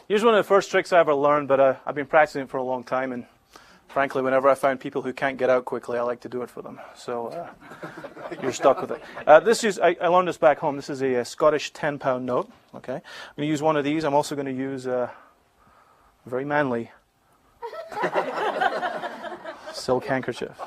Here's one of the first tricks I ever learned, but I've been practicing it for a long time, and frankly, whenever I find people who can't get out quickly, I like to do it for them. So you're stuck with it. I learned this back home. This is a Scottish 10-pound note. Okay, I'm going to use one of these. I'm also going to use a very manly silk handkerchief.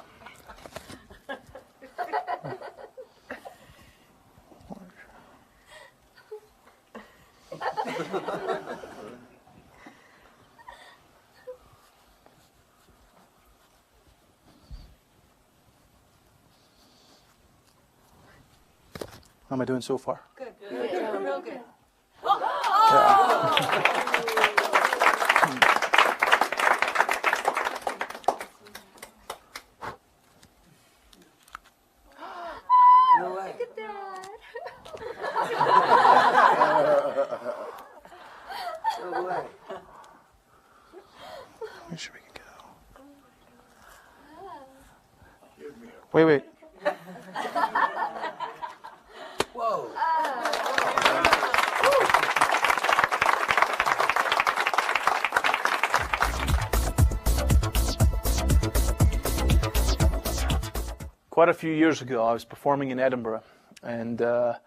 How am I doing so far? Good. Yeah, real good. No way. Look at that. No way. Make sure we can get out. Wait. Whoa. Quite a few years ago, I was performing in Edinburgh, and I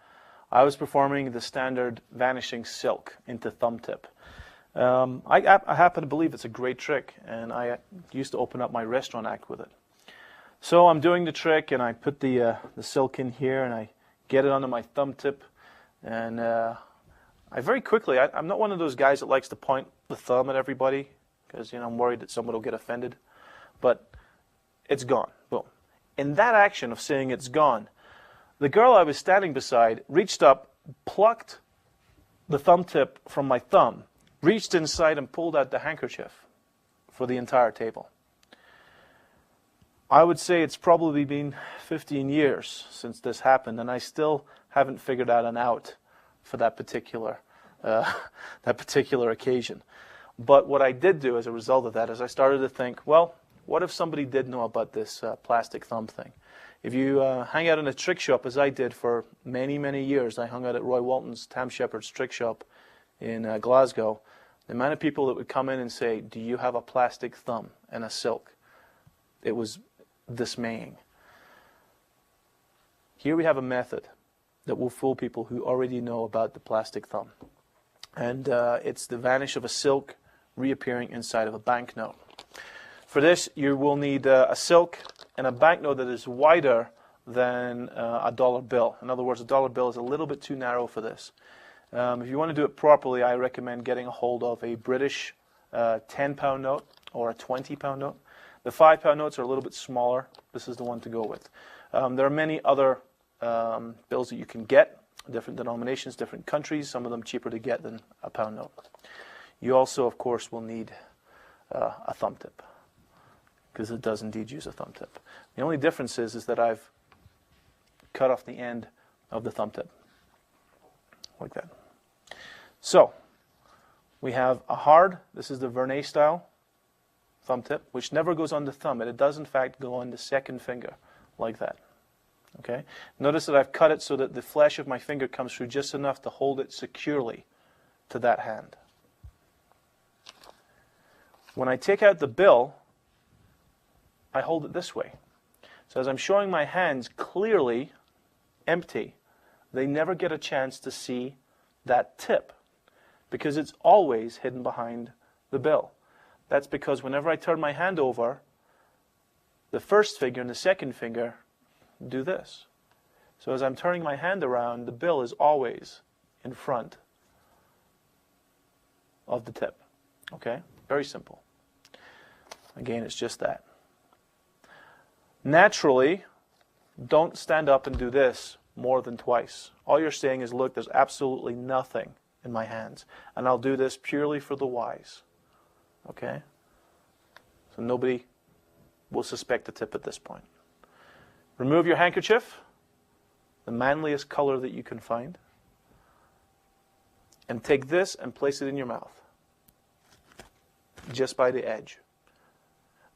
was performing the standard vanishing silk into thumb tip. I happen to believe it's a great trick, and I used to open up my restaurant act with it. So I'm doing the trick, and I put the silk in here, and I get it onto my thumb tip, and I very quickly, I'm not one of those guys that likes to point the thumb at everybody, because I'm worried that someone will get offended, but it's gone. Boom. In that action of saying it's gone, the girl I was standing beside reached up, plucked the thumb tip from my thumb, reached inside and pulled out the handkerchief for the entire table. I would say it's probably been 15 years since this happened, and I still haven't figured out an out for that particular occasion. But what I did do as a result of that is I started to think, well, what if somebody did know about this plastic thumb thing? If you hang out in a trick shop, as I did for many, many years, I hung out at Roy Walton's Tam Shepherd's trick shop in Glasgow, the amount of people that would come in and say, do you have a plastic thumb and a silk? It was dismaying. Here we have a method that will fool people who already know about the plastic thumb. And it's the vanish of a silk reappearing inside of a banknote. For this, you will need a silk and a banknote that is wider than a dollar bill. In other words, a dollar bill is a little bit too narrow for this. If you want to do it properly, I recommend getting a hold of a British 10-pound note or a 20-pound note. The 5-pound notes are a little bit smaller. This is the one to go with. There are many other bills that you can get, different denominations, different countries, some of them cheaper to get than a pound note. You also, of course, will need a thumb tip, because it does indeed use a thumb tip. The only difference is that I've cut off the end of the thumb tip, like that. So, we have a hard, this is the Vernet style thumb tip, which never goes on the thumb. It does in fact go on the second finger, like that. Okay. Notice that I've cut it so that the flesh of my finger comes through just enough to hold it securely to that hand. When I take out the bill, I hold it this way. So as I'm showing my hands clearly empty, they never get a chance to see that tip, because it's always hidden behind the bill. That's because whenever I turn my hand over, the first finger and the second finger do this. So as I'm turning my hand around, the bill is always in front of the tip. Okay? Very simple. Again, it's just that. Naturally, don't stand up and do this more than twice. All you're saying is, look, there's absolutely nothing in my hands, and I'll do this purely for the wise. Okay? So nobody will suspect the tip at this point. Remove your handkerchief, the manliest color that you can find, and take this and place it in your mouth, just by the edge.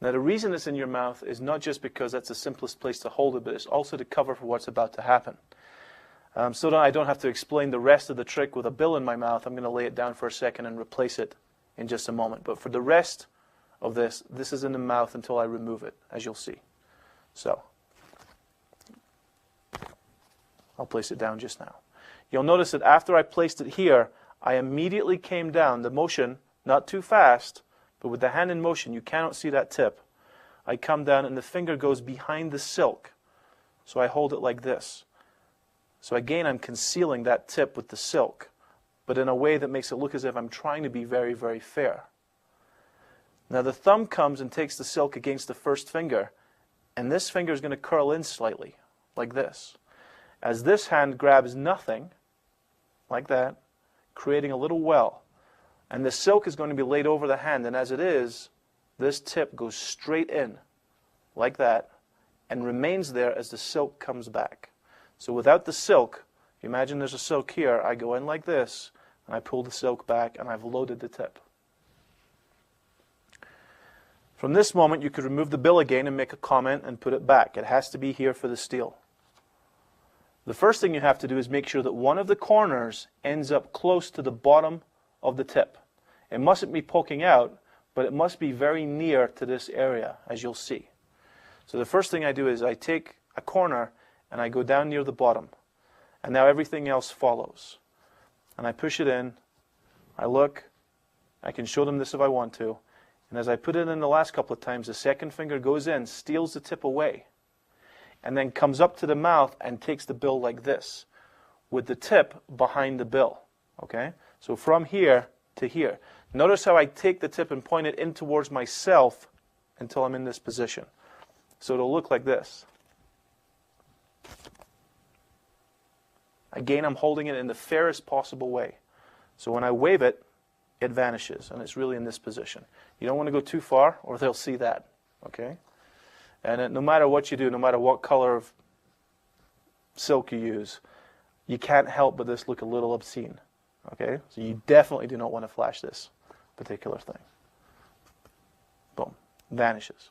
Now the reason it's in your mouth is not just because that's the simplest place to hold it, but it's also to cover for what's about to happen. So that I don't have to explain the rest of the trick with a bill in my mouth, I'm going to lay it down for a second and replace it in just a moment. But for the rest of this, this is in the mouth until I remove it, as you'll see. So, I'll place it down just now. You'll notice that after I placed it here, I immediately came down. The motion, not too fast, but with the hand in motion, you cannot see that tip. I come down and the finger goes behind the silk. So I hold it like this. So again, I'm concealing that tip with the silk, but in a way that makes it look as if I'm trying to be very, very fair. Now the thumb comes and takes the silk against the first finger, and this finger is going to curl in slightly, like this. As this hand grabs nothing, like that, creating a little well. And the silk is going to be laid over the hand, and as it is, this tip goes straight in, like that, and remains there as the silk comes back. So without the silk, imagine there's a silk here, I go in like this, and I pull the silk back, and I've loaded the tip. From this moment, you could remove the bill again and make a comment and put it back. It has to be here for the steel. The first thing you have to do is make sure that one of the corners ends up close to the bottom of the tip. It mustn't be poking out, but it must be very near to this area, as you'll see. So the first thing I do is I take a corner and I go down near the bottom. And now everything else follows. And I push it in, I look, I can show them this if I want to, and as I put it in the last couple of times, the second finger goes in, steals the tip away, and then comes up to the mouth and takes the bill like this, with the tip behind the bill. Okay? So from here to here. Notice how I take the tip and point it in towards myself until I'm in this position. So it'll look like this. Again, I'm holding it in the fairest possible way. So when I wave it, it vanishes, and it's really in this position. You don't want to go too far, or they'll see that. Okay? And no matter what you do, no matter what color of silk you use, you can't help but this look a little obscene. Okay? So you definitely do not want to flash this particular thing. Boom. Vanishes.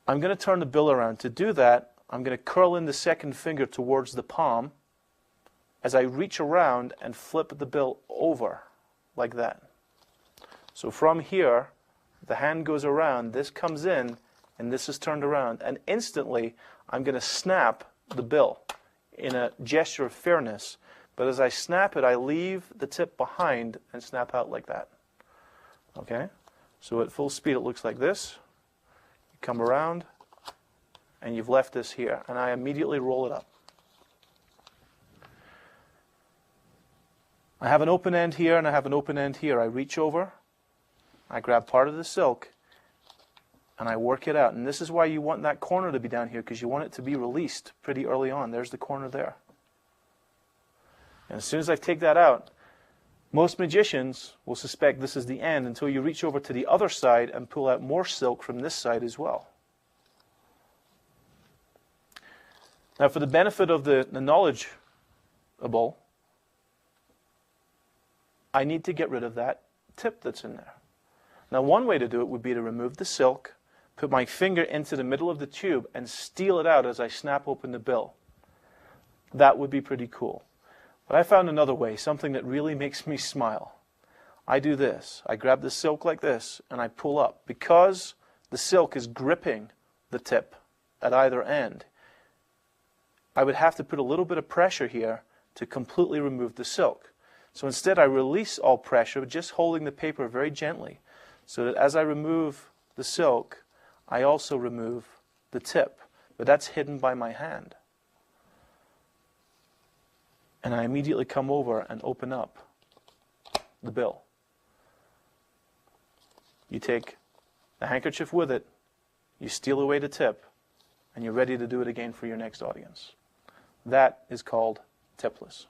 I'm going to turn the bill around. To do that, I'm going to curl in the second finger towards the palm as I reach around and flip the bill over like that. So from here, the hand goes around, this comes in, and this is turned around. And instantly, I'm going to snap the bill in a gesture of fairness. But as I snap it, I leave the tip behind and snap out like that. Okay? So at full speed, it looks like this. You come around, and you've left this here. And I immediately roll it up. I have an open end here, and I have an open end here. I reach over, I grab part of the silk, and I work it out. And this is why you want that corner to be down here, because you want it to be released pretty early on. There's the corner there. And as soon as I take that out, most magicians will suspect this is the end until you reach over to the other side and pull out more silk from this side as well. Now, for the benefit of the knowledgeable, I need to get rid of that tip that's in there. Now, one way to do it would be to remove the silk, put my finger into the middle of the tube, and steal it out as I snap open the bill. That would be pretty cool. But I found another way, something that really makes me smile. I do this. I grab the silk like this, and I pull up. Because the silk is gripping the tip at either end, I would have to put a little bit of pressure here to completely remove the silk. So instead, I release all pressure, just holding the paper very gently, so that as I remove the silk, I also remove the tip. But that's hidden by my hand. And I immediately come over and open up the bill. You take the handkerchief with it, you steal away the tip, and you're ready to do it again for your next audience. That is called Tipless.